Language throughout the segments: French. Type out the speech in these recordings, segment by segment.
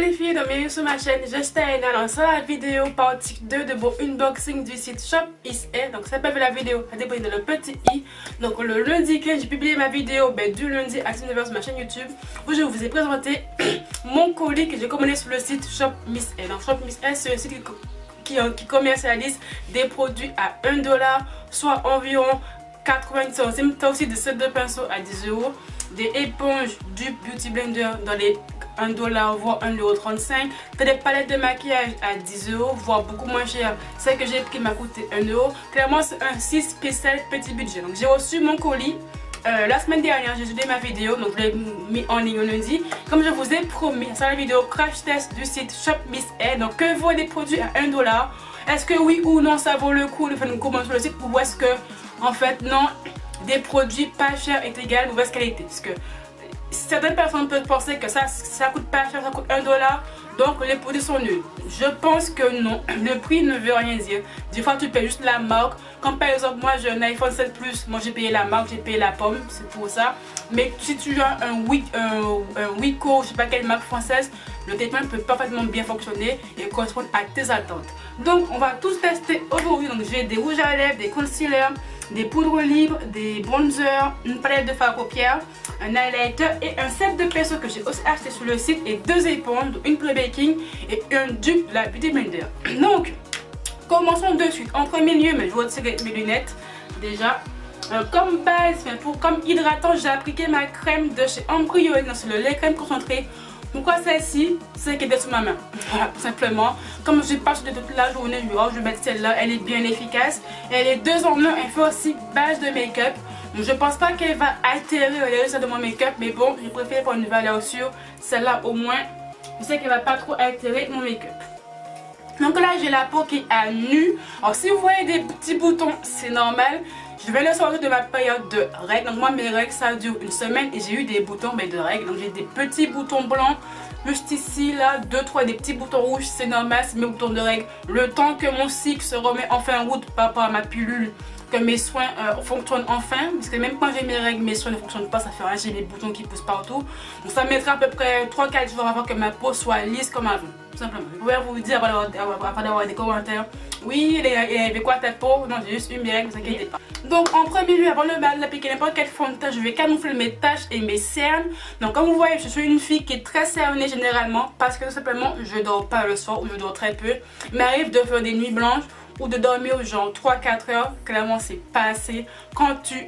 les filles, donc bienvenue sur ma chaîne, j'espère dans la vidéo partie 2 de mon unboxing du site Shop Miss A. Donc ça peut la vidéo à dépendre de le petit i. Donc le lundi que j'ai publié ma vidéo, du lundi à 19h sur ma chaîne YouTube, où je vous ai présenté mon colis que j'ai commandé sur le site Shop Miss A. Donc Shop Miss A, c'est un site qui commercialise des produits à 1$, soit environ 90 centimes. T'as aussi des sets de pinceaux à 10€, des éponges du Beauty Blender dans les 1$, voire 1,35€. T'as des palettes de maquillage à 10€, voire beaucoup moins cher. Celle que j'ai pris m'a coûté 1€. Clairement, c'est un 6 spécial petit budget. Donc, j'ai reçu mon colis la semaine dernière. J'ai tourné ma vidéo, donc je l'ai mis en ligne lundi. Comme je vous ai promis, c'est la vidéo crash test du site Shop Miss A. Donc, que vaut des produits à 1$? Est-ce que oui ou non, ça vaut le coup de faire une commande sur le site, ou est-ce que, en fait, non, des produits pas chers est égal à mauvaise qualité? Parce que certaines personnes peuvent penser que ça coûte pas cher, ça coûte 1$, donc les produits sont nuls. Je pense que non, le prix ne veut rien dire. Des fois tu payes juste la marque. Comme par exemple moi j'ai un iPhone 7 Plus, moi j'ai payé la marque, j'ai payé la pomme, c'est pour ça. Mais si tu as un Wiko, je sais pas quelle marque française, le téléphone peut parfaitement bien fonctionner et correspondre à tes attentes. Donc on va tous tester aujourd'hui. Donc j'ai des rouges à lèvres, des concealers, des poudres libres, des bronzers, une palette de fard à paupières, un highlighter et un set de pinceaux que j'ai aussi acheté sur le site, et 2 éponges, une pre-baking et un dupe de la Beauty Blender. Donc commençons de suite. En premier lieu, mais je vais retirer mes lunettes déjà. Comme base, comme hydratant, j'ai appliqué ma crème de chez Embryonique, c'est le lait crème concentré. Pourquoi celle-ci? Celle qui était sous ma main. Voilà, tout simplement. Comme je passe de toute la journée, je vais mettre celle-là. Elle est bien efficace. Elle est 2 en 1. Elle fait aussi base de make-up. Je pense pas qu'elle va altérer les résultats de mon make-up. Mais bon, je préfère pour une valeur sûre. Celle-là, au moins, je sais qu'elle va pas trop altérer mon make-up. Donc là, j'ai la peau qui est à nu. Alors, si vous voyez des petits boutons, c'est normal. Je vais le sortir de ma période de règles. Donc moi, mes règles, ça dure une semaine et j'ai eu des boutons de règles. Donc j'ai des petits boutons blancs juste ici, là, 2-3 des petits boutons rouges. C'est normal, c'est mes boutons de règles. Le temps que mon cycle se remet enfin en route par rapport à ma pilule, que mes soins fonctionnent enfin. Parce que même quand j'ai mes règles, mes soins ne fonctionnent pas, ça fait rien, j'ai mes boutons qui poussent partout. Donc ça mettra à peu près 3-4 jours avant que ma peau soit lisse comme avant. Tout simplement. Je pouvais vous dire avant d'avoir des commentaires. Oui, elle avait quoi ta peau? Non, j'ai juste eu mes règles, ne vous inquiétez pas. Donc en premier lieu, avant d'appliquer n'importe quel fond de teint, je vais camoufler mes taches et mes cernes. Donc comme vous voyez, je suis une fille qui est très cernée généralement, parce que tout simplement je dors pas le soir, ou je dors très peu. Il m'arrive de faire des nuits blanches ou de dormir genre 3-4 heures. Clairement c'est pas assez. Quand tu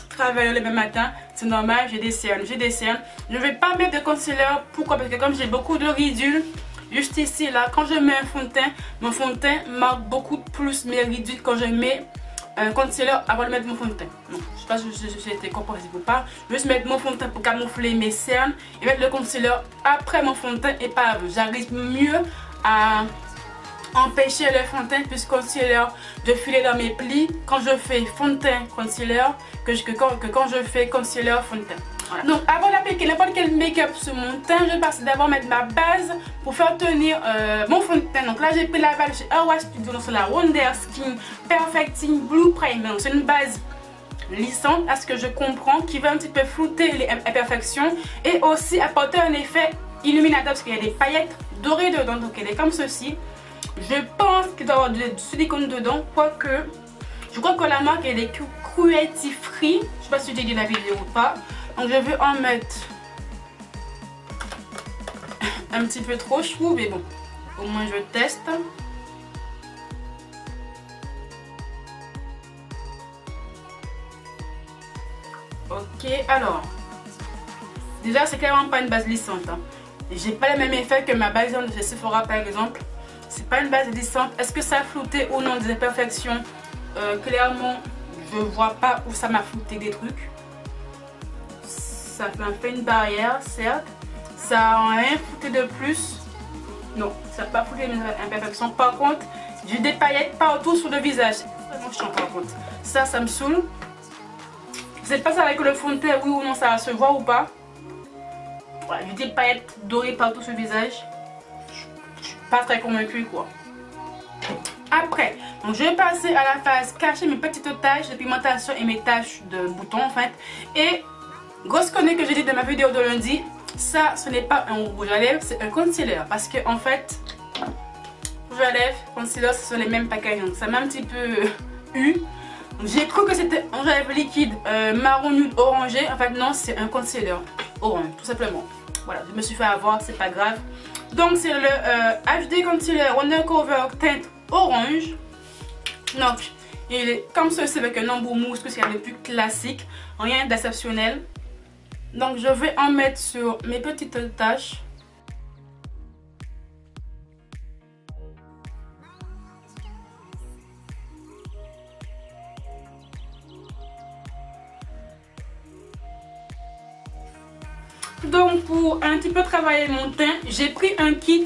travailles le même matin, c'est normal, j'ai des cernes. Je vais pas mettre de concealer. Pourquoi? Parce que comme j'ai beaucoup de ridules juste ici, là, quand je mets un fond de teint, mon fond de teint marque beaucoup plus mes ridules quand je mets un concealer avant de mettre mon fond de teint. Non, je sais pas si j'ai été compréhensible ou pas. Je vais juste mettre mon fond de teint pour camoufler mes cernes et mettre le concealer après mon fond de teint et pas avant. J'arrive mieux à empêcher le fond de teint plus concealer de filer dans mes plis quand je fais fond de teint concealer que quand je fais concealer fond de teint. Voilà. Donc avant d'appliquer n'importe quel make-up sur mon teint, je vais passer d'abord mettre ma base pour faire tenir mon fond de teint. Donc là j'ai pris la base chez Awa Studio, c'est la Wonder Skin Perfecting Blue Primer. C'est une base lissante à ce que je comprends, qui va un petit peu flouter les imperfections et aussi apporter un effet illuminateur parce qu'il y a des paillettes dorées dedans. Donc elle est comme ceci. Je pense qu'il doit y avoir du silicone dedans, quoique je crois que la marque elle est cruelty free. Je sais pas si j'ai dit la vidéo ou pas. Donc je vais en mettre un petit peu trop, je trouve, mais bon, au moins je teste. Ok, alors, déjà c'est clairement pas une base lissante. J'ai pas le même effet que ma base de chez Sephora par exemple. C'est pas une base lissante. Est-ce que ça a flouté ou non des imperfections? Clairement, je vois pas où ça m'a flouté des trucs. Ça m'a fait une barrière, certes. Ça a rien flouté de plus. Non, ça n'a pas flouté mes imperfections. Par contre, j'ai des paillettes partout sur le visage. C'est vraiment chiant par contre. Ça me saoule. Je sais pas ça avec le fond de teint, oui ou non, ça va se voir ou pas. Voilà, j'ai des paillettes dorées partout sur le visage. Je suis pas très convaincue quoi. Après, donc je vais passer à la phase cacher mes petites taches de pigmentation et mes taches de boutons en fait. Et grosse connerie que j'ai dit dans ma vidéo de lundi, ça, ce n'est pas un rouge à lèvres, c'est un concealer. Parce que en fait, rouge à lèvres, concealer, ce sont les mêmes packages. Donc ça m'a un petit peu eu. J'ai cru que c'était un rouge à lèvres liquide marron nude orangé. En fait non, c'est un concealer orange, tout simplement. Voilà, je me suis fait avoir, c'est pas grave. Donc c'est le HD Concealer Undercover teinte orange. Donc il est comme ceci avec un embout mousse, que c'est le plus classique, rien d'exceptionnel. Donc je vais en mettre sur mes petites taches. Donc pour un petit peu travailler mon teint, j'ai pris un kit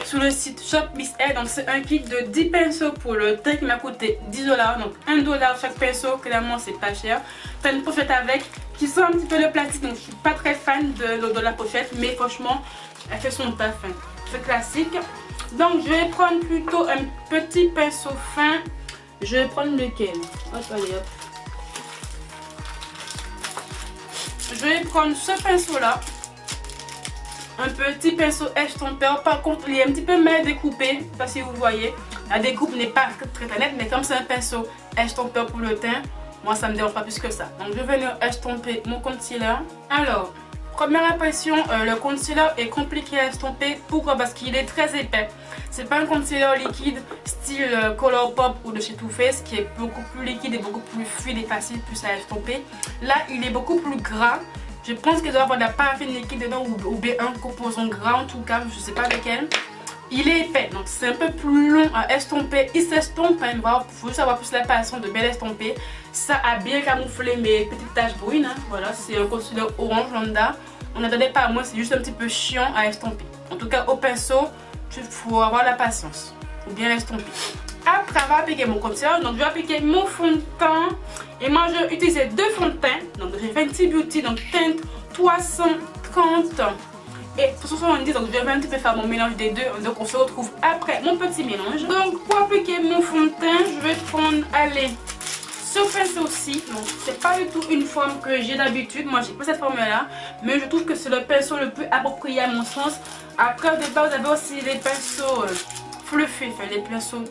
sur le site Shop Miss Hair. Donc c'est un kit de 10 pinceaux pour le teint qui m'a coûté 10 $. Donc 1 $ chaque pinceau, clairement c'est pas cher. T'as une pochette avec qui sent un petit peu le plastique, donc je suis pas très fan de la pochette, mais franchement elle fait son taf, hein. C'est classique. Donc je vais prendre plutôt un petit pinceau fin. Je vais prendre lequel? Hop, allez hop. Je vais prendre ce pinceau là. Un petit pinceau estompeur. Par contre, il est un petit peu mal découpé. Je ne sais pas si vous voyez. La découpe n'est pas très nette, mais comme c'est un pinceau estompeur pour le teint, moi ça me dérange pas plus que ça. Donc je vais venir estomper mon concealer. Alors, première impression, le concealer est compliqué à estomper. Pourquoi? Parce qu'il est très épais. C'est pas un concealer liquide style Colourpop ou de chez Too Faced qui est beaucoup plus liquide et beaucoup plus fluide et facile plus à estomper. Là, il est beaucoup plus gras. Je pense qu'il doit avoir de la paraffine liquide dedans ou bien un composant gras en tout cas, je sais pas lequel. Il est épais, donc c'est un peu plus long à estomper. Il s'estompe, hein, il faut juste avoir plus la passion de bien l'estomper. Ça a bien camouflé mes petites taches brunes, hein. Voilà, c'est un concealer orange lambda. On n'attendait pas à moi, c'est juste un petit peu chiant à estomper. En tout cas au pinceau, il faut avoir la patience, il faut bien l'estomper. Après avoir appliqué mon concealer, donc je vais appliquer mon fond de teint. Et moi je vais utiliser deux fonds de teint. Donc j'ai Fenty Beauty, donc teinte 330 et 370. Donc je vais un petit peu faire mon mélange des deux. Donc on se retrouve après mon petit mélange. Donc pour appliquer mon fond de teint, je vais prendre, allez, ce pinceau-ci. Donc c'est pas du tout une forme que j'ai d'habitude. Moi j'ai pas cette forme-là, mais je trouve que c'est le pinceau le plus approprié à mon sens. Après au départ vous avez aussi les pinceaux fluffy, enfin,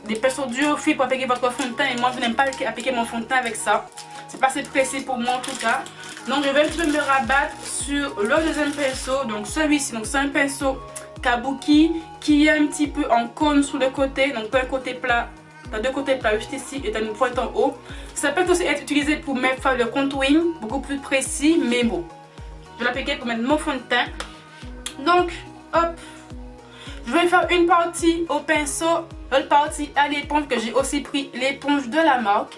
des pinceaux durs pour appliquer votre fond de teint. Et moi je n'aime pas appliquer mon fond de teint avec ça. C'est pas assez précis pour moi en tout cas. Donc je vais un petit peu me rabattre sur le deuxième pinceau. Donc celui-ci, donc c'est un pinceau kabuki qui est un petit peu en cône sur le côté. Donc tu as un côté plat, tu as deux côtés plats juste ici et tu as une pointe en haut. Ça peut aussi être utilisé pour faire le contouring beaucoup plus précis, mais bon. Je vais l'appliquer pour mettre mon fond de teint. Donc hop. Je vais faire une partie au pinceau, l'autre partie à l'éponge, que j'ai aussi pris l'éponge de la marque.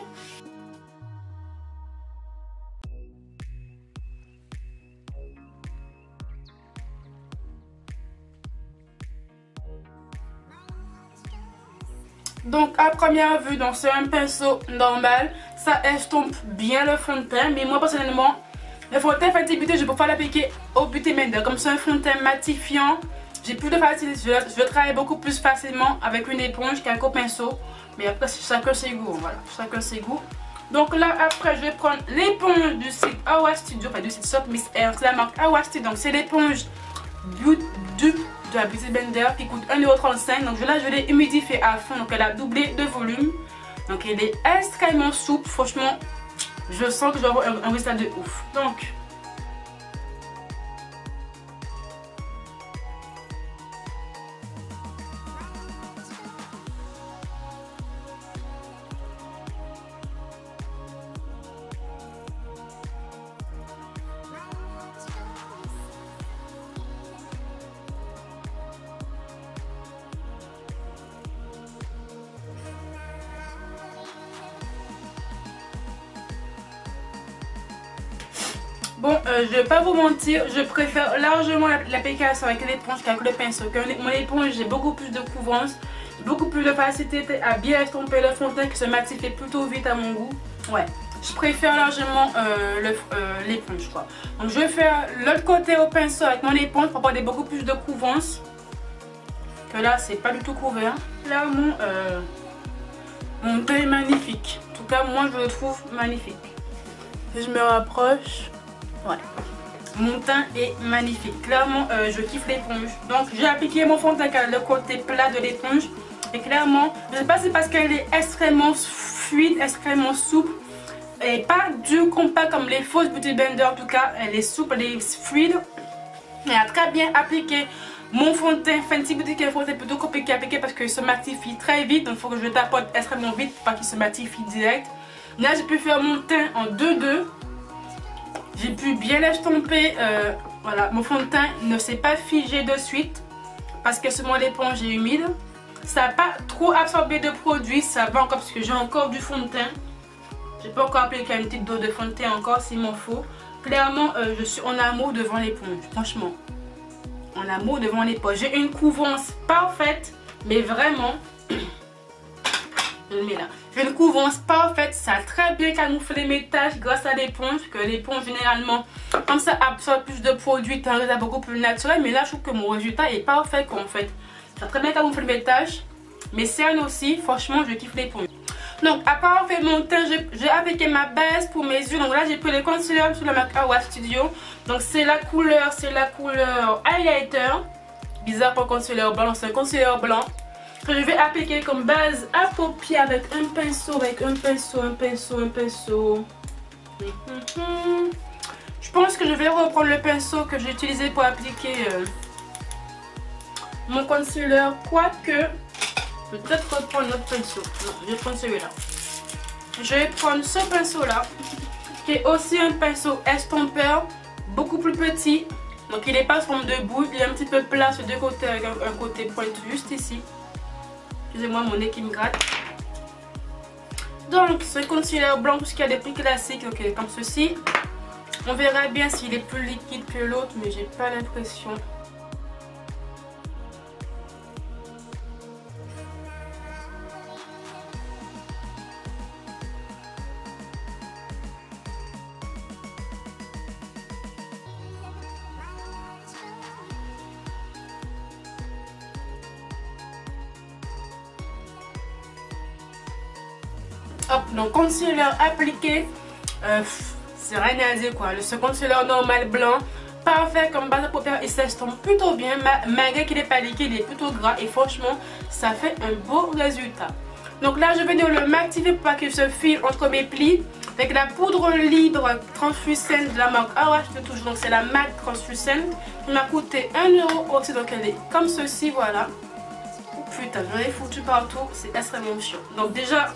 Donc à première vue, c'est un pinceau normal, ça estompe bien le fond de teint, mais moi personnellement, le fond de teint Fenty Beauty, je préfère l'appliquer au Beauty Blender. Comme c'est un fond de teint matifiant, j'ai plus de facilité, je travaille beaucoup plus facilement avec une éponge qu'avec un pinceau. Mais après chacun ses goûts, voilà, chacun ses goûts. Donc là après je vais prendre l'éponge du site Awa Studio, enfin du site Shop Miss Hair, c'est la marque Awa Studio. Donc c'est l'éponge de la Beauty Blender qui coûte 1,35 €. Donc là je l'ai humidifiée à fond, donc elle a doublé de volume. Donc elle est extrêmement souple, franchement je sens que je vais avoir un résultat de ouf. Donc bon, je vais pas vous mentir, je préfère largement l'application avec l'éponge qu'avec le pinceau. Mon éponge, j'ai beaucoup plus de couvrance, beaucoup plus de facilité à bien estomper le fond de teint qui se matifie plutôt vite à mon goût. Ouais, je préfère largement l'éponge quoi. Donc je vais faire l'autre côté au pinceau avec mon éponge pour avoir beaucoup plus de couvrance. Que là, c'est pas du tout couvert. Là, mon teint est magnifique. En tout cas, moi, je le trouve magnifique. Si je me rapproche... Ouais. mon teint est magnifique. Clairement, je kiffe l'éponge. Donc, j'ai appliqué mon fond de teint, le côté plat de l'éponge. Et clairement, je ne sais pas si c'est parce qu'elle est extrêmement fluide, extrêmement souple. Elle n'est pas dure compacte comme les fausses Beauty Blender. En tout cas, elle est souple, elle est fluide. Elle a très bien appliqué mon fond de teint Fenty Beauty. C'est plutôt compliqué à appliquer parce qu'il se matifie très vite. Donc, il faut que je le tapote extrêmement vite pour pas qu'il se matifie direct. Là, j'ai pu faire mon teint en 2-2. J'ai pu bien l'estomper. Voilà, mon fond de teint ne s'est pas figé de suite parce que seulement l'éponge est humide. Ça n'a pas trop absorbé de produit. Ça va encore parce que j'ai encore du fond de teint. J'ai pas encore appliqué une petite dose de fond de teint encore s'il m'en faut. Clairement, je suis en amour devant l'éponge. Franchement, en amour devant l'éponge. J'ai une couvrance parfaite, mais vraiment... Je le mets là. J'ai une couvrance parfaite. Ça a très bien camouflé mes taches grâce à l'éponge. Que l'éponge, généralement, comme ça, absorbe plus de produits. C'est un résultat beaucoup plus naturel. Mais là, je trouve que mon résultat est parfait, en fait. Ça a très bien camouflé mes taches. Mes cernes aussi. Franchement, je kiffe l'éponge. Donc, après avoir fait mon teint, j'ai appliqué ma base pour mes yeux. Donc là, j'ai pris le concealer sur la marque Awa Studio. Donc, c'est la couleur highlighter. Bizarre pour concealer blanc, c'est un concealer blanc. Que je vais appliquer comme base à paupières avec un pinceau, Je pense que je vais reprendre le pinceau que j'ai utilisé pour appliquer mon concealer. Quoique, peut-être reprendre notre pinceau. Non, je vais prendre celui-là. Je vais prendre ce pinceau-là, qui est aussi un pinceau estompeur, beaucoup plus petit. Donc il n'est pas sous forme de boule, il est un petit peu plat sur deux côtés avec un côté pointu juste ici. Excusez-moi, mon nez qui me gratte. Donc, ce concealer blanc, tout ce qu'il y a des prix classiques, ok, comme ceci. On verra bien s'il est plus liquide que l'autre, mais j'ai pas l'impression. Hop, donc concealer appliqué, c'est rien à dire quoi. Ce concealer normal blanc, parfait comme base de paupières, il s'estompe plutôt bien, malgré qu'il n'est pas liquide, il est plutôt gras et franchement, ça fait un beau résultat. Donc là, je vais le m'activer pour pas qu'il se file entre mes plis avec la poudre libre translucente de la marque Awa Studio toujours. Donc c'est la matte translucente qui m'a coûté 1 € aussi, donc elle est comme ceci, voilà. Putain, j'en ai foutu partout, c'est extrêmement chiant. Donc déjà,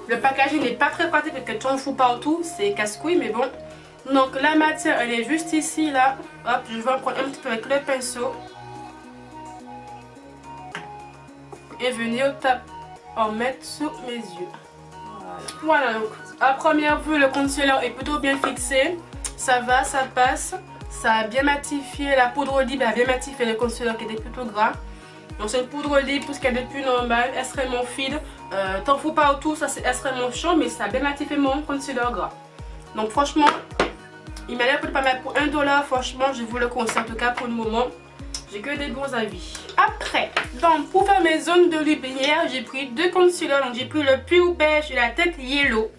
le packaging n'est pas très pratique parce que tu en fous partout, c'est casse-couille, mais bon. Donc la matière, elle est juste ici, là. Hop, je vais en prendre un petit peu avec le pinceau. Et venir en mettre sur mes yeux. Voilà, donc à première vue, le concealer est plutôt bien fixé. Ça va, ça passe. Ça a bien matifié, la poudre libre a bien matifié le concealer qui était plutôt gras. Donc c'est une poudre libre, tout ce qu'il y a de plus normal, extrêmement fine. T'en fous partout, ça c'est extrêmement chaud, mais ça a bien matifié mon concealer gras. Donc franchement, il m'a l'air pas mal pour 1 $. Franchement, je vous le conseille en tout cas pour le moment. J'ai que des bons avis. Après, donc pour faire mes zones de lumière, j'ai pris 2 concealers. Donc j'ai pris le Pure Beige et la tête Yellow.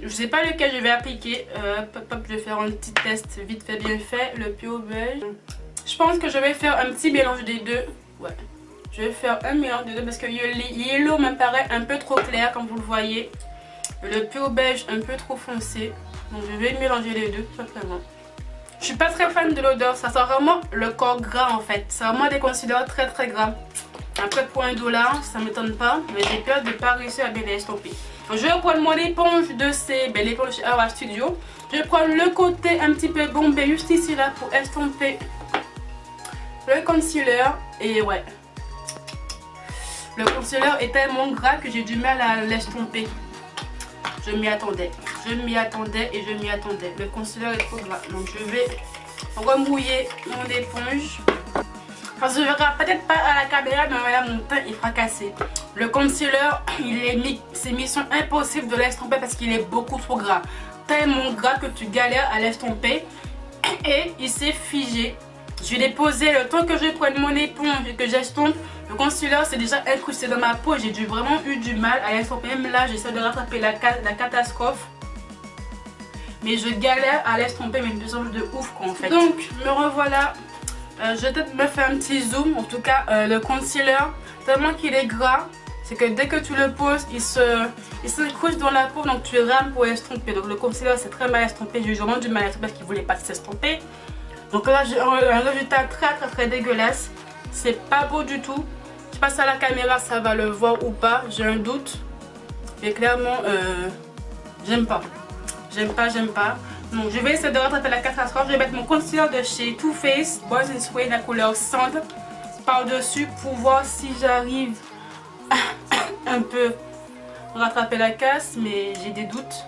Je sais pas lequel je vais appliquer. Je vais faire un petit test vite fait bien fait. Le Pure Beige. Je pense que je vais faire un petit mélange des deux. Ouais, je vais faire un mélange des deux parce que le Yellow me paraît un peu trop clair comme vous le voyez. Le Pure Beige un peu trop foncé. Donc je vais mélanger les deux tout simplement. Je suis pas très fan de l'odeur, ça sent vraiment le corps gras en fait. C'est vraiment des concealers très très gras. Après pour 1 $, ça m'étonne pas, mais j'ai peur de ne pas réussir à bien les estomper. Donc, je vais prendre mon éponge de l'éponge Awa Studio. Je vais prendre le côté un petit peu bombé juste ici là pour estomper le concealer. Et ouais, le concealer est tellement gras que j'ai du mal à l'estomper. Je m'y attendais, et je m'y attendais. Le concealer est trop gras. Donc je vais remouiller mon éponge. Enfin, je verrai peut-être pas à la caméra, mais voilà, mon teint est fracassé. Le concealer, c'est mission impossible de l'estomper parce qu'il est beaucoup trop gras. Tellement gras que tu galères à l'estomper. Et il s'est figé. Je vais déposer le temps que je prenne mon éponge et que j'estompe. Le concealer c'est déjà incrusté dans ma peau. J'ai vraiment eu du mal à l'estomper. Même là, j'essaie de rattraper la catastrophe. mais je galère à l'estomper, mais de de ouf quoi en fait. Donc me revoilà. Je vais peut-être me faire un petit zoom. En tout cas le concealer, tellement qu'il est gras, c'est que dès que tu le poses il s'accroche dans la peau, donc tu rames pour estomper. Donc le concealer c'est très mal estompé. J'ai eu vraiment du mal à estomper parce qu'il voulait pas s'estomper. Donc là j'ai un résultat très dégueulasse. C'est pas beau du tout. Je passe à la caméra, ça va le voir ou pas, j'ai un doute. Mais clairement j'aime pas. Donc je vais essayer de rattraper la catastrophe. Je vais mettre mon concealer de chez Too Faced Boys in Sway, la couleur Sand, par dessus pour voir si j'arrive un peu rattraper la casse, mais j'ai des doutes.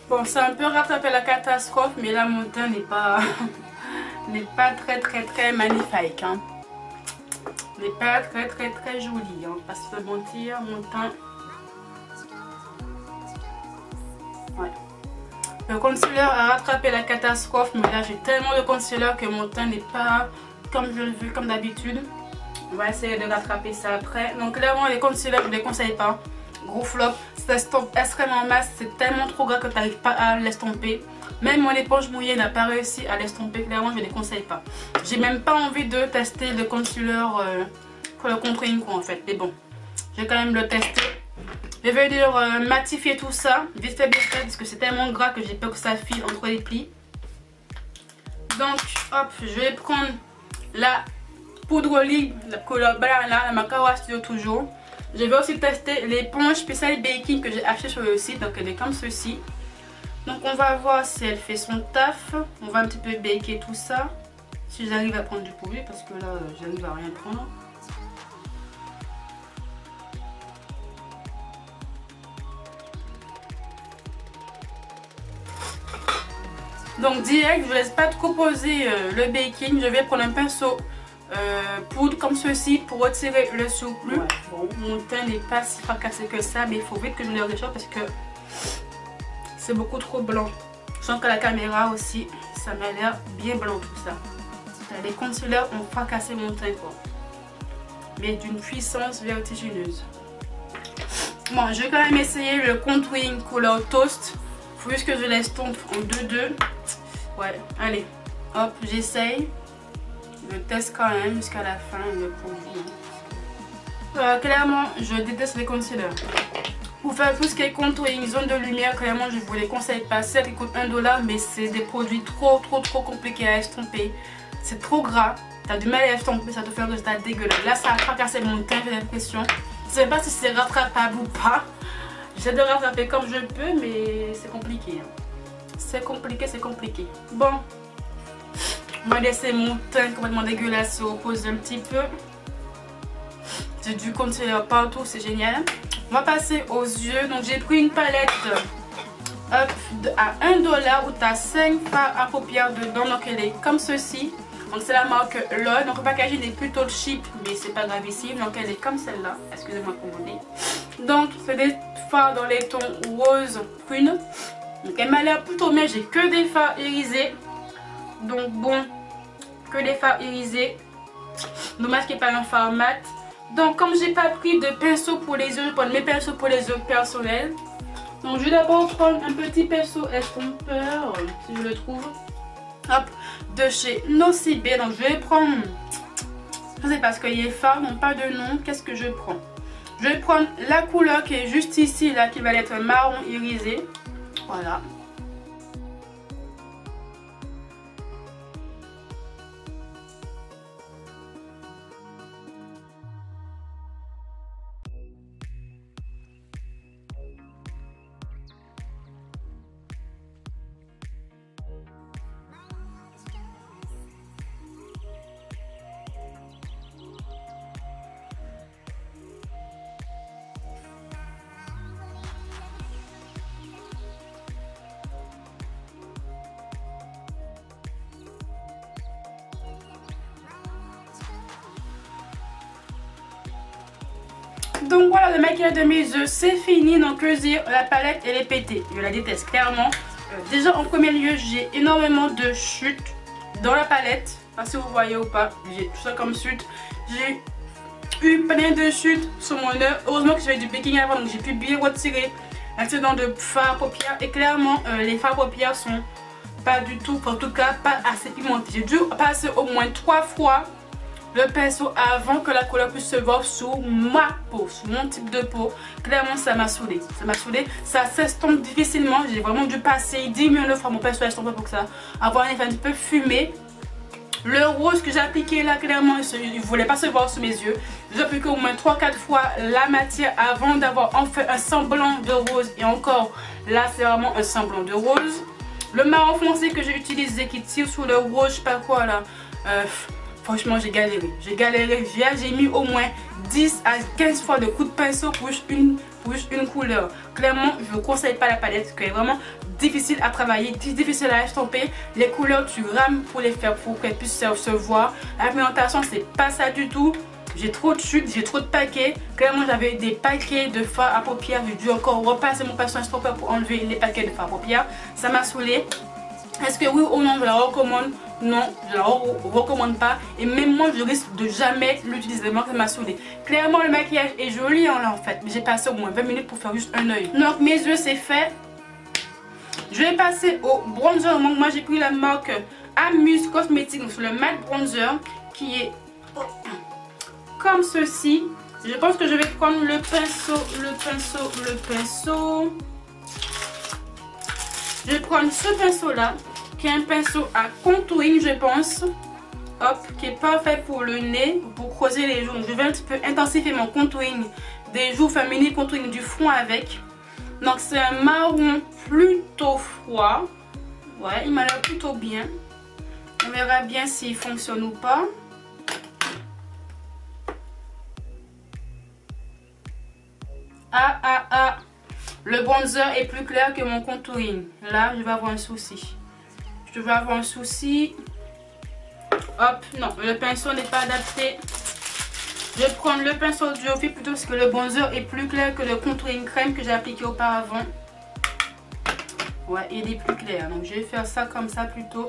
Bon, c'est un peu rattraper la catastrophe, mais là mon teint n'est pas très magnifique hein. N'est pas très joli hein. Pas se mentir, mon teint. Ouais. Le concealer a rattrapé la catastrophe, mais là j'ai tellement de concealer que mon teint n'est pas comme je le veux, comme d'habitude. On va essayer de rattraper ça après. Donc clairement les concealers je ne les conseille pas. Gros flop, ça estompe extrêmement masse, c'est tellement trop gras que tu n'arrives pas à l'estomper. Même mon éponge mouillée n'a pas réussi à l'estomper, clairement je ne les conseille pas. J'ai même pas envie de tester le concealer pour le contouring quoi en fait. Mais bon, je vais quand même le tester. Je vais venir matifier tout ça, vite fait bien fait, parce que c'est tellement gras que j'ai peur que ça file entre les plis. Donc hop, je vais prendre la poudre libre, la couleur banana, la Macao Studio toujours. Je vais aussi tester l'éponge spéciale baking que j'ai acheté sur le site, donc elle est comme ceci. Donc on va voir si elle fait son taf. On va un petit peu baker tout ça. Si j'arrive à prendre du produit, parce que là j'arrive à rien prendre. Donc direct, je ne laisse pas trop poser le baking. Je vais prendre un pinceau poudre comme ceci pour retirer le surplus. Ouais, bon, mon teint n'est pas si fracassé que ça, mais il faut vite que je le réchauffe parce que c'est beaucoup trop blanc. Je sens que la caméra aussi, ça m'a l'air bien blanc tout ça. Les concealers ont fracassé mon teint quoi. Mais d'une puissance vertigineuse. Bon, je vais quand même essayer le contouring couleur toast. Faut juste que je l'estompe en 2-2. Ouais, allez, hop, j'essaye. Je teste quand même jusqu'à la fin le produit. Clairement, je déteste les concealers. Pour faire tout ce qui est contouring, zone de lumière, clairement, je ne vous les conseille pas. Certes, ils coûtent $1, mais c'est des produits trop compliqués à estomper. C'est trop gras. T'as du mal à estomper, ça te fait un résultat dégueulasse. Là, ça a fracassé mon teint, j'ai l'impression. Je ne sais pas si c'est rattrapable ou pas. J'essaie de rattraper comme je peux, mais c'est compliqué. C'est compliqué. Bon, on va laisser mon teint complètement dégueulasse se reposer un petit peu. J'ai du concealer partout, c'est génial. On va passer aux yeux. Donc j'ai pris une palette à $1 où tu as 5 fards à paupières dedans. Donc elle est comme ceci. Donc c'est la marque LOL. Donc le packaging est plutôt cheap, mais c'est pas gravissime. Donc elle est comme celle-là. Excusez-moi pour mon nez. Donc c'est des fards dans les tons rose prune. Donc elle m'a l'air plutôt bien. J'ai que des fards irisés. Donc bon, que des fards irisés. Dommage qu'il n'y ait pas un fard mat. Donc comme j'ai pas pris de pinceau pour les yeux, je prends mes pinceaux pour les yeux personnels. Donc je vais d'abord prendre un petit pinceau estompeur, si je le trouve. Hop, de chez Nocibé. Donc je vais prendre, je sais pas parce qu'il est fard, non pas de nom. Qu'est-ce que je prends? Je vais prendre la couleur qui est juste ici, là, qui va être marron irisé. Voilà. Donc voilà, le maquillage de mes yeux c'est fini. Donc que dire, la palette elle est pétée. Je la déteste clairement. Déjà en premier lieu j'ai énormément de chutes dans la palette. Je sais pas si vous voyez ou pas. J'ai tout ça comme chute. J'ai eu plein de chutes sur mon œil. Heureusement que j'avais du baking avant, donc j'ai pu bien retirer Maintenant de fard à paupières. Et clairement, les fards à paupières sont pas du tout, en tout cas pas assez pigmentés. J'ai dû passer au moins 3 fois le pinceau avant que la couleur puisse se voir sur ma peau, sur mon type de peau. Clairement, ça m'a saoulé. Ça m'a saoulé. Ça s'estompe difficilement. J'ai vraiment dû passer 10 minutes fois mon pinceau à estomper pour que ça avoir un effet un petit peu fumé. Le rose que j'ai appliqué là, clairement, il ne voulait pas se voir sous mes yeux. J'ai appliqué au moins 3-4 fois la matière avant d'avoir enfin un semblant de rose. Et encore, là, c'est vraiment un semblant de rose. Le marron foncé que j'ai utilisé qui tire sur le rose, je sais pas quoi là. Franchement, j'ai galéré. J'ai mis au moins 10 à 15 fois de coups de pinceau pour juste une couleur. Clairement, je ne conseille pas la palette, qui est vraiment difficile à travailler, difficile à estomper. Les couleurs, tu rames pour les faire pour qu'elles puissent se voir. La pigmentation, c'est pas ça du tout. J'ai trop de chutes, j'ai trop de paquets. Clairement, j'avais des paquets de fard à paupières. J'ai dû encore repasser mon pinceau estomper pour enlever les paquets de fard à paupières. Ça m'a saoulé. Est-ce que oui ou non, je la recommande? Non, je la recommande pas. Et même moi, je risque de jamais l'utiliser. Moi, ça m'a saoulé. Clairement, le maquillage est joli en fait. Mais j'ai passé au moins 20 minutes pour faire juste un œil. Donc, mes yeux, c'est fait. Je vais passer au bronzer. Donc, moi, j'ai pris la marque Amuse Cosmetics. Donc, c'est le matte bronzer qui est comme ceci. Je pense que je vais prendre le pinceau. Je vais prendre ce pinceau là, qui est un pinceau à contouring, je pense. Hop, qui est parfait pour le nez, pour creuser les joues. Donc, je vais un petit peu intensifier mon contouring des joues, faire mini contouring du front avec. Donc c'est un marron plutôt froid. Ouais, il m'a l'air plutôt bien. On verra bien s'il fonctionne ou pas. Ah, le bronzer est plus clair que mon contouring. Là, je vais avoir un souci. Hop, non, le pinceau n'est pas adapté. Je vais prendre le pinceau du Duo Fibre plutôt parce que le bronzer est plus clair que le contouring crème que j'ai appliqué auparavant. Ouais, il est plus clair. Donc, je vais faire ça comme ça plutôt.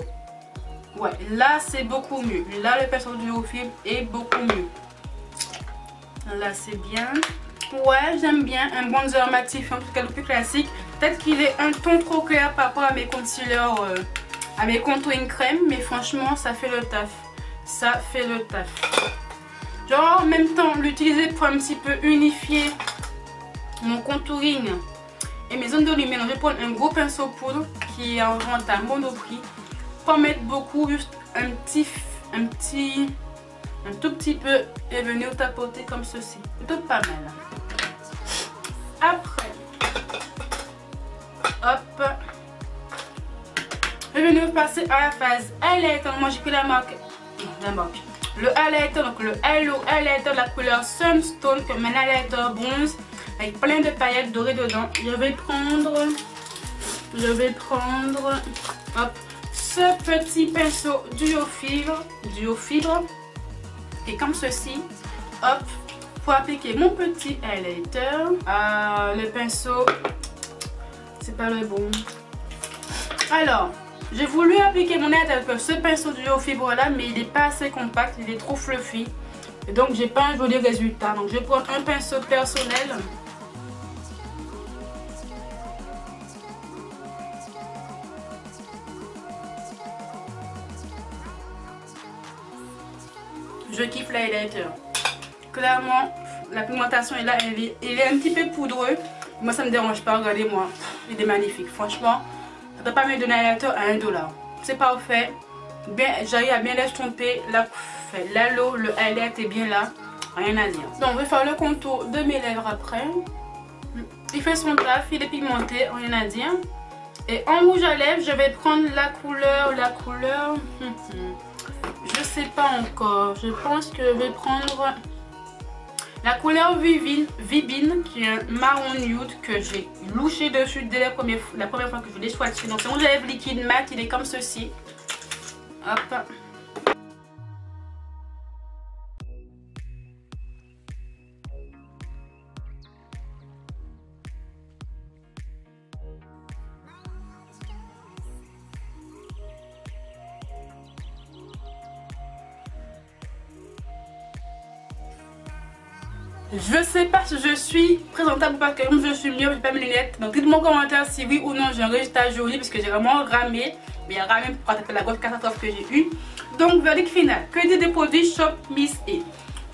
Ouais, là, c'est beaucoup mieux. Là, le pinceau du Duo Fibre est beaucoup mieux. Là, c'est bien. Ouais, j'aime bien un bronzer matif, en tout cas le plus classique. Peut-être qu'il est un ton trop clair par rapport à mes concealers, à mes contouring crème, mais franchement, ça fait le taf. Ça fait le taf. Genre, en même temps, l'utiliser pour un petit peu unifier mon contouring et mes zones de lumière. Donc, je vais prendre un gros pinceau poudre qui est en vente à Monoprix. Pas mettre beaucoup, juste un tout petit peu et venir tapoter comme ceci. Plutôt pas mal. Après, hop, je vais venir passer à la phase highlighter. Moi j'ai pris le highlighter, donc le Hello Highlighter de la couleur Sunstone, comme un highlighter bronze avec plein de paillettes dorées dedans. Je vais prendre hop, ce petit pinceau Duo Fibre et comme ceci, hop, pour appliquer mon petit highlighter. Le pinceau, c'est pas le bon. Alors, j'ai voulu appliquer mon highlighter avec ce pinceau Duo Fibre là, mais il n'est pas assez compact, il est trop fluffy. Et donc, j'ai pas un joli résultat. Donc, je vais prendre un pinceau personnel. Je kiffe l'highlighter. Clairement, la pigmentation est là, il est un petit peu poudreux. Moi, ça me dérange pas, regardez-moi. Il est magnifique, franchement. Ça ne doit pas me donner un highlighter à 1 $. C'est parfait. J'arrive à bien l'estomper. L'halo, le highlight est bien là. Rien à dire. Donc, je vais faire le contour de mes lèvres après. Il fait son taf, il est pigmenté, rien à dire. Et en rouge à lèvres, je vais prendre la couleur. Je sais pas encore. Je pense que je vais prendre la couleur Vivine, qui est un marron nude que j'ai louché dessus dès la première fois que je l'ai swatché. Donc c'est mon rouge à lèvres liquide mat, il est comme ceci. Hop. Je sais pas si je suis présentable ou pas, comme je suis mieux, j'ai pas mes lunettes. Donc dites-moi en commentaire si oui ou non j'ai un résultat joli, parce que j'ai vraiment ramé. Mais ramé pour rattraper la grosse catastrophe que j'ai eue. Donc verdict final, que dire des produits Shop Miss A?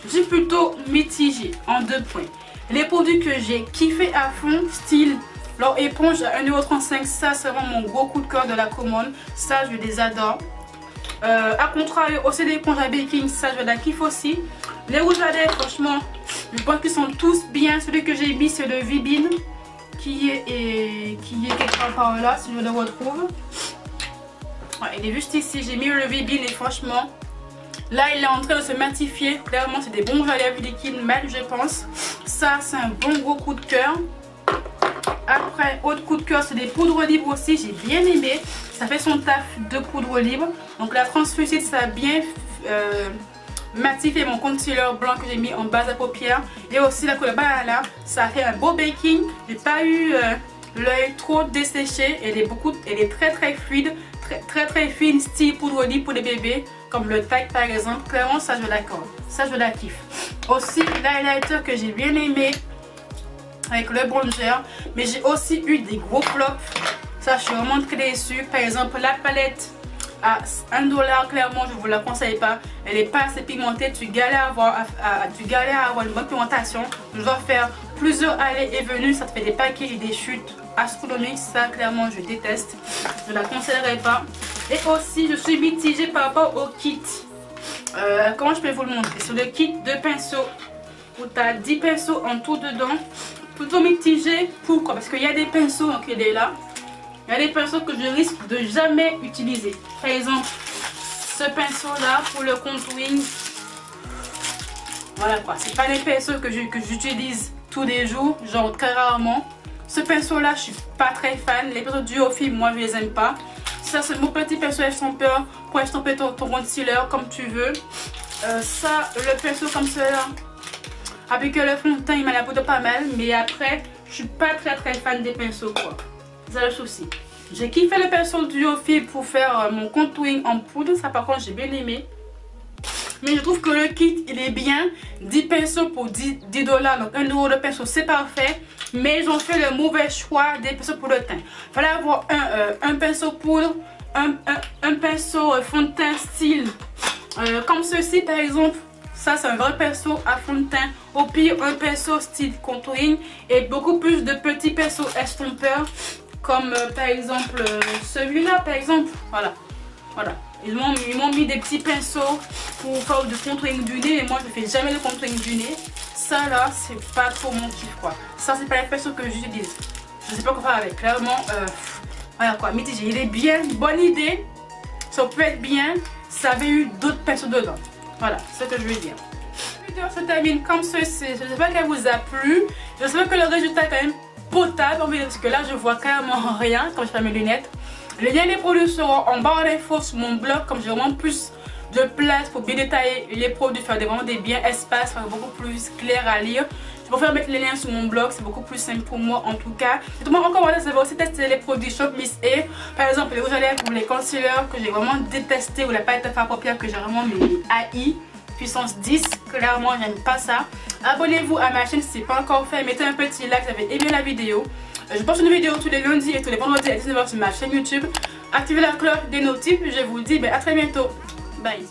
Je suis plutôt mitigée en 2 points. Les produits que j'ai kiffé à fond, style leur éponge à 1,35 €, ça c'est vraiment mon gros coup de cœur de la commande. Ça je les adore. A contrario aussi les éponges à baking, ça je la kiffe aussi. Les rouges à lèvres, franchement, je pense qu'ils sont tous bien. Celui que j'ai mis c'est le Vibin qui est quelque part par là si je le retrouve. Ouais, il est juste ici, j'ai mis le Vibin et franchement, là il est en train de se matifier. Clairement c'est des bons rouges à lèvres liquides mat je pense. Ça c'est un bon gros coup de cœur. Après, autre coup de cœur, c'est des poudres libres aussi, j'ai bien aimé. Ça fait son taf de poudre libre. Donc la translucide, ça a bien matifié mon concealer blanc que j'ai mis en base à paupières. Et aussi la couleur banana, ça a fait un beau baking. J'ai pas eu l'œil trop desséché. Elle est très très fluide, très fine, style poudre libre pour les bébés. Comme le Tag par exemple, clairement ça je l'accorde. Ça je la kiffe. Aussi l'highlighter que j'ai bien aimé, avec le bronzer, mais j'ai aussi eu des gros flops. Ça je suis vraiment très déçue. Par exemple la palette à 1 $, clairement je vous la conseille pas. Elle est pas assez pigmentée, tu galères à avoir une bonne pigmentation. Je dois faire plusieurs allées et venues, ça te fait des paquets et des chutes astronomiques. Ça clairement je déteste, je la conseillerais pas. Et aussi je suis mitigée par rapport au kit. Comment je peux vous le montrer? Sur le kit de pinceaux où tu as 10 pinceaux en tout dedans. Plutôt mitigé, pourquoi? Parce qu'il y a des pinceaux, donc il est là. Il y a des pinceaux que je risque de jamais utiliser. Par exemple, ce pinceau là pour le contouring. Voilà quoi, c'est pas des pinceaux que j'utilise tous les jours, genre très rarement. Ce pinceau là, je suis pas très fan. Les pinceaux Duofil, moi je les aime pas. Ça c'est mon petit pinceau estompeur pour estomper ton concealer comme tu veux. Ça, le pinceau comme cela. Avec le fond de teint, il m'a la poudre pas mal, mais après, je suis pas très fan des pinceaux quoi. C'est le souci. J'ai kiffé le pinceau Duofil pour faire mon contouring en poudre, ça par contre j'ai bien aimé. Mais je trouve que le kit il est bien, 10 pinceaux pour 10 $, donc 1 € de pinceau c'est parfait. Mais ils ont fait le mauvais choix des pinceaux pour le teint. Il fallait avoir un pinceau poudre, un pinceau fond de teint style comme ceci par exemple. Ça c'est un vrai pinceau à fond de teint. Au pire un pinceau style contouring et beaucoup plus de petits pinceaux estompeurs. Comme par exemple celui-là par exemple. Voilà. Ils m'ont mis des petits pinceaux pour faire du contouring du nez. Et moi je fais jamais de contouring du nez. Ça là c'est pas trop mon kiff quoi. Ça c'est pas les pinceaux que j'utilise. Je sais pas quoi faire avec. Clairement voilà quoi, mitigé. Il est bien, bonne idée. Ça peut être bien. Ça avait eu d'autres pinceaux dedans. Voilà, c'est ce que je veux dire. La vidéo se termine comme ceci. J'espère qu'elle vous a plu. J'espère que le résultat est quand même potable. Parce que là, je vois carrément rien quand je fais mes lunettes. Les liens des produits seront en barre d'infos sur mon blog. Comme j'ai vraiment plus de place pour bien détailler les produits, faire vraiment des biens espaces, faire beaucoup plus clair à lire. Je préfère mettre les liens sur mon blog, c'est beaucoup plus simple pour moi en tout cas. Dites-moi en commentaire si vous avez aussi testé les produits Shop Miss A. Par exemple les rouges à lèvres ou les concealers que j'ai vraiment détesté, ou la palette à faire paupières que j'ai vraiment haï. Puissance 10, clairement j'aime pas ça. Abonnez-vous à ma chaîne si ce n'est pas encore fait, mettez un petit like si vous avez aimé la vidéo. Je poste une vidéo tous les lundis et tous les vendredis à 19 h sur ma chaîne YouTube. Activez la cloche des notifs, je vous dis à très bientôt. Bye.